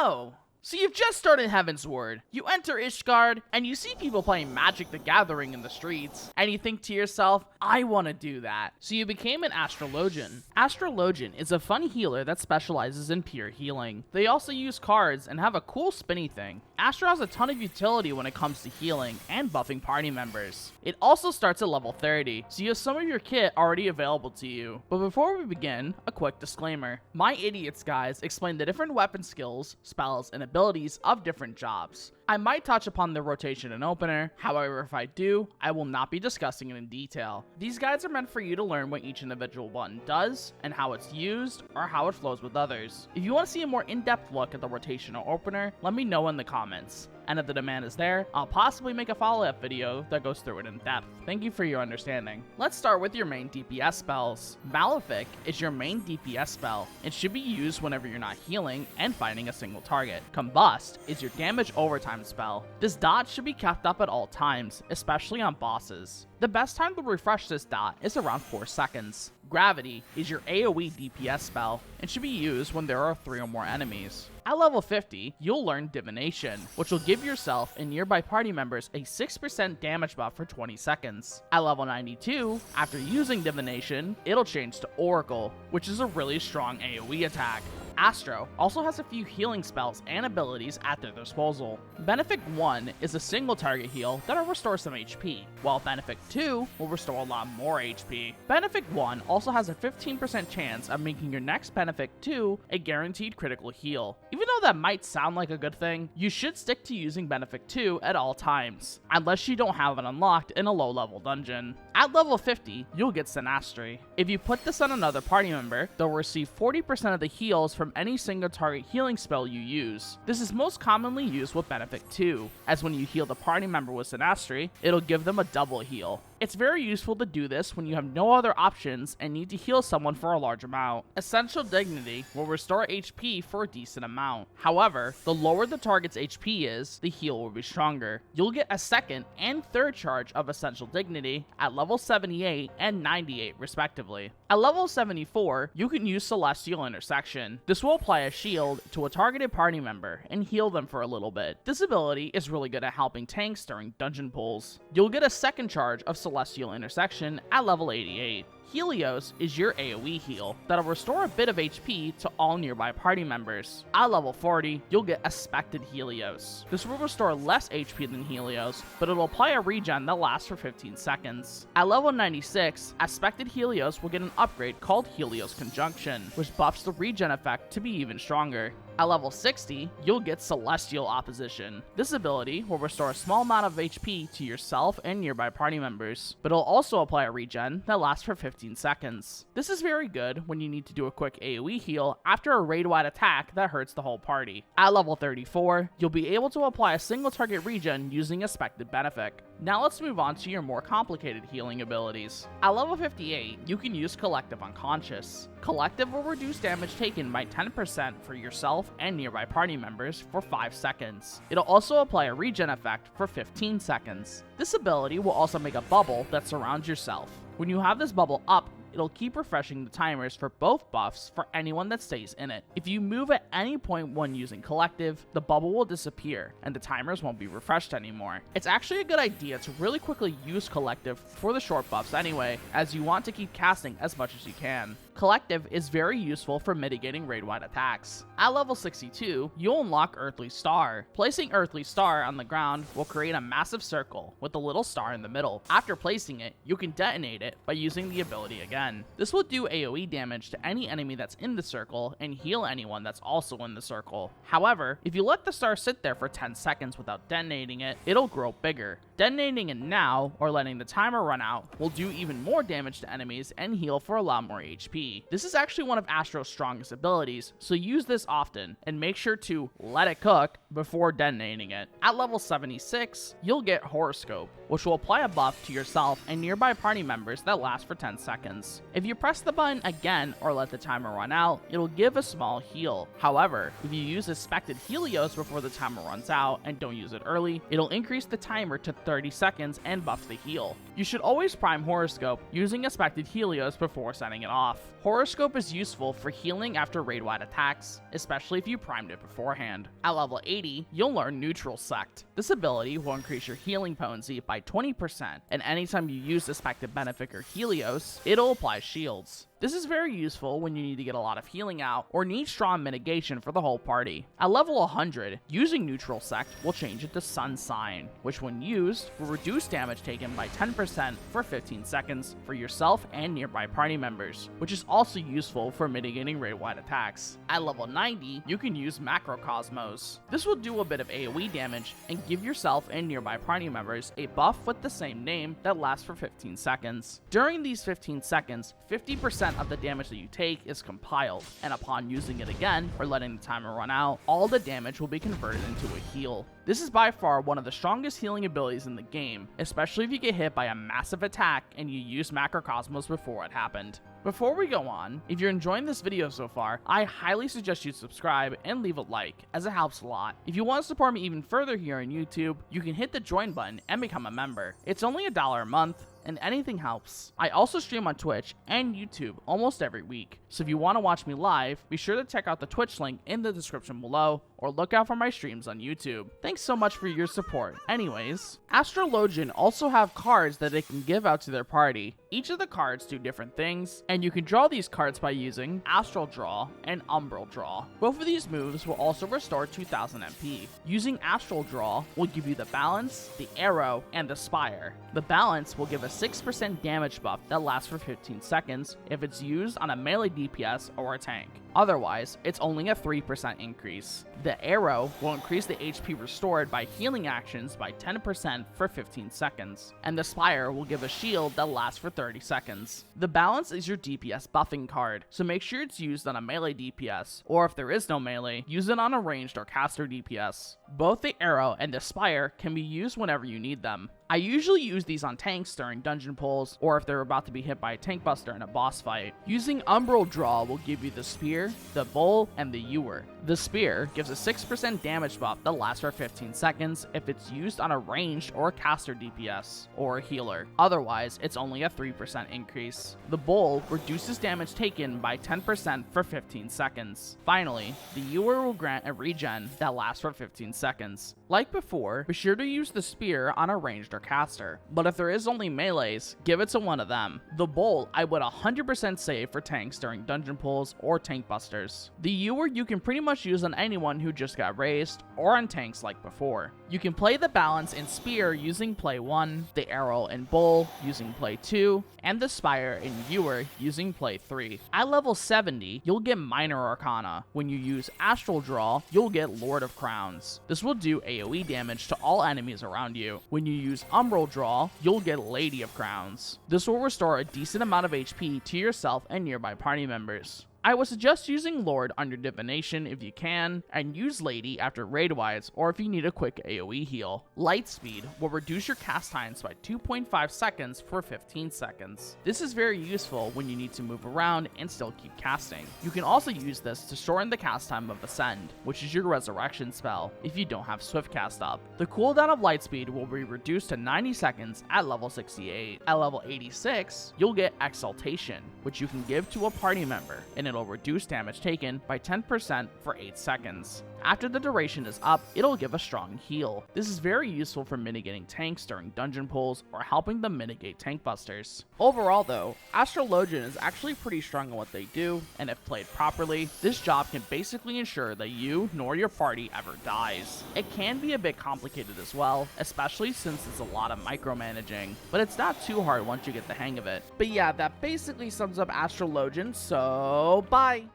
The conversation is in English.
Oh, so you've just started Heaven's Ward. You enter Ishgard, and you see people playing Magic the Gathering in the streets, and you think to yourself, I want to do that. So you became an Astrologian. Astrologian is a fun healer that specializes in pure healing. They also use cards and have a cool spinny thing. Astro has a ton of utility when it comes to healing and buffing party members. It also starts at level 30, so you have some of your kit already available to you. But before we begin, a quick disclaimer. My idiots guys explain the different weapon skills, spells, and abilities of different jobs. I might touch upon the rotation and opener, however if I do, I will not be discussing it in detail. These guides are meant for you to learn what each individual button does, and how it's used, or how it flows with others. If you want to see a more in-depth look at the rotation or opener, let me know in the comments. And if the demand is there, I'll possibly make a follow-up video that goes through it in depth. Thank you for your understanding. Let's start with your main DPS spells. Malefic is your main DPS spell. It should be used whenever you're not healing and fighting a single target. Combust is your damage overtime spell. This dot should be kept up at all times, especially on bosses. The best time to refresh this dot is around 4 seconds. Gravity is your AoE DPS spell and should be used when there are 3 or more enemies. At level 50, you'll learn Divination, which will give yourself and nearby party members a 6% damage buff for 20 seconds. At level 92, after using Divination, it'll change to Oracle, which is a really strong AoE attack. Astro also has a few healing spells and abilities at their disposal. Benefic 1 is a single target heal that'll restore some HP, while Benefic 2 will restore a lot more HP. Benefic 1 also has a 15% chance of making your next Benefic 2 a guaranteed critical heal. Even though that might sound like a good thing, you should stick to using Benefic 2 at all times, unless you don't have it unlocked in a low level dungeon. At level 50, you'll get Synastry. If you put this on another party member, they'll receive 40% of the heals from any single target healing spell you use. This is most commonly used with Benefic 2, as when you heal the party member with Synastry, it'll give them a double heal. It's very useful to do this when you have no other options and need to heal someone for a large amount. Essential Dignity will restore HP for a decent amount. However, the lower the target's HP is, the heal will be stronger. You'll get a second and third charge of Essential Dignity at level 78 and 98 respectively. At level 74, you can use Celestial Intersection. This will apply a shield to a targeted party member and heal them for a little bit. This ability is really good at helping tanks during dungeon pulls. You'll get a second charge of Celestial Intersection at level 88. Helios is your AoE heal that'll restore a bit of HP to all nearby party members. At level 40, you'll get Aspected Helios. This will restore less HP than Helios, but it'll apply a regen that lasts for 15 seconds. At level 96, Aspected Helios will get an upgrade called Helios Conjunction, which buffs the regen effect to be even stronger. At level 60, you'll get Celestial Opposition. This ability will restore a small amount of HP to yourself and nearby party members, but it'll also apply a regen that lasts for 15 seconds. This is very good when you need to do a quick AoE heal after a raid-wide attack that hurts the whole party. At level 34, you'll be able to apply a single target regen using Aspected Benefic. Now let's move on to your more complicated healing abilities. At level 58, you can use Collective Unconscious. Collective will reduce damage taken by 10% for yourself and nearby party members for 5 seconds. It'll also apply a regen effect for 15 seconds. This ability will also make a bubble that surrounds yourself. When you have this bubble up, it'll keep refreshing the timers for both buffs for anyone that stays in it. If you move at any point when using Collective, the bubble will disappear and the timers won't be refreshed anymore. It's actually a good idea to really quickly use Collective for the short buffs anyway, as you want to keep casting as much as you can. Collective is very useful for mitigating raid-wide attacks. At level 62, you'll unlock Earthly Star. Placing Earthly Star on the ground will create a massive circle with a little star in the middle. After placing it, you can detonate it by using the ability again. This will do AoE damage to any enemy that's in the circle and heal anyone that's also in the circle. However, if you let the star sit there for 10 seconds without detonating it, it'll grow bigger. Detonating it now, or letting the timer run out, will do even more damage to enemies and heal for a lot more HP. This is actually one of Astro's strongest abilities, so use this often, and make sure to let it cook before detonating it. At level 76, you'll get Horoscope, which will apply a buff to yourself and nearby party members that lasts for 10 seconds. If you press the button again or let the timer run out, it'll give a small heal. However, if you use Aspected Helios before the timer runs out and don't use it early, it'll increase the timer to 30 seconds and buff the heal. You should always prime Horoscope using expected Helios before setting it off. Horoscope is useful for healing after raid-wide attacks, especially if you primed it beforehand. At level 80, you'll learn Neutral Sect. This ability will increase your healing potency by 20%, and anytime you use expected Benefic or Helios, it'll apply shields. This is very useful when you need to get a lot of healing out or need strong mitigation for the whole party. At level 100, using Neutral Sect will change it to Sun Sign, which when used will reduce damage taken by 10% for 15 seconds for yourself and nearby party members, which is also useful for mitigating raid-wide attacks. At level 90, you can use Macrocosmos. This will do a bit of AoE damage and give yourself and nearby party members a buff with the same name that lasts for 15 seconds. During these 15 seconds, 50% of the damage that you take is compiled, and upon using it again or letting the timer run out, all the damage will be converted into a heal. This is by far one of the strongest healing abilities in the game, especially if you get hit by a massive attack and you use Macrocosmos before it happened. Before we go on, if you're enjoying this video so far, I highly suggest you subscribe and leave a like, as it helps a lot. If you want to support me even further here on YouTube, you can hit the join button and become a member. It's only $1 a month, and anything helps. I also stream on Twitch and YouTube almost every week, so if you want to watch me live, be sure to check out the Twitch link in the description below, or look out for my streams on YouTube. Thanks so much for your support. Anyways, ASTROLOGIAN also have cards that they can give out to their party. Each of the cards do different things, and you can draw these cards by using Astral Draw and Umbral Draw. Both of these moves will also restore 2000 MP. Using Astral Draw will give you the Balance, the Arrow, and the Spire. The Balance will give a 6% damage buff that lasts for 15 seconds if it's used on a melee DPS or a tank. Otherwise, it's only a 3% increase. The Arrow will increase the HP restored by healing actions by 10% for 15 seconds, and the Spire will give a shield that lasts for 30 seconds. The Balance is your DPS buffing card, so make sure it's used on a melee DPS, or if there is no melee, use it on a ranged or caster DPS. Both the Arrow and the Spire can be used whenever you need them. I usually use these on tanks during dungeon pulls, or if they're about to be hit by a tank buster in a boss fight. Using Umbral Draw will give you the Spear, the Bowl, and the Ewer. The Spear gives a 6% damage buff that lasts for 15 seconds if it's used on a ranged or caster DPS, or a healer. Otherwise, it's only a 3% increase. The Bowl reduces damage taken by 10% for 15 seconds. Finally, the Ewer will grant a regen that lasts for 15 seconds. Like before, be sure to use the Spear on a ranged or caster, but if there is only melees, give it to one of them. The Bolt I would 100% save for tanks during dungeon pulls or tank busters. The Ewer you can pretty much use on anyone who just got raised, or on tanks like before. You can play the Balance and Spear using play 1, the Arrow and Bowl using play 2, and the Spire and Ewer using play 3. At level 70, you'll get Minor Arcana. When you use Astral Draw, you'll get Lord of Crowns. This will do AoE damage to all enemies around you. When you use Umbral Draw, you'll get Lady of Crowns. This will restore a decent amount of HP to yourself and nearby party members. I would suggest using Lord under Divination if you can, and use Lady after raid-wise or if you need a quick AoE heal. Lightspeed will reduce your cast times by 2.5 seconds for 15 seconds. This is very useful when you need to move around and still keep casting. You can also use this to shorten the cast time of Ascend, which is your resurrection spell, if you don't have Swift cast up. The cooldown of Lightspeed will be reduced to 90 seconds at level 68. At level 86, you'll get Exaltation, which you can give to a party member, and it'll reduce damage taken by 10% for 8 seconds. After the duration is up, it'll give a strong heal. This is very useful for mitigating tanks during dungeon pulls or helping them mitigate tank busters. Overall though, ASTROLOGIAN is actually pretty strong at what they do, and if played properly, this job can basically ensure that you nor your party ever dies. It can be a bit complicated as well, especially since it's a lot of micromanaging, but it's not too hard once you get the hang of it. But yeah, that basically sums up ASTROLOGIAN, so bye!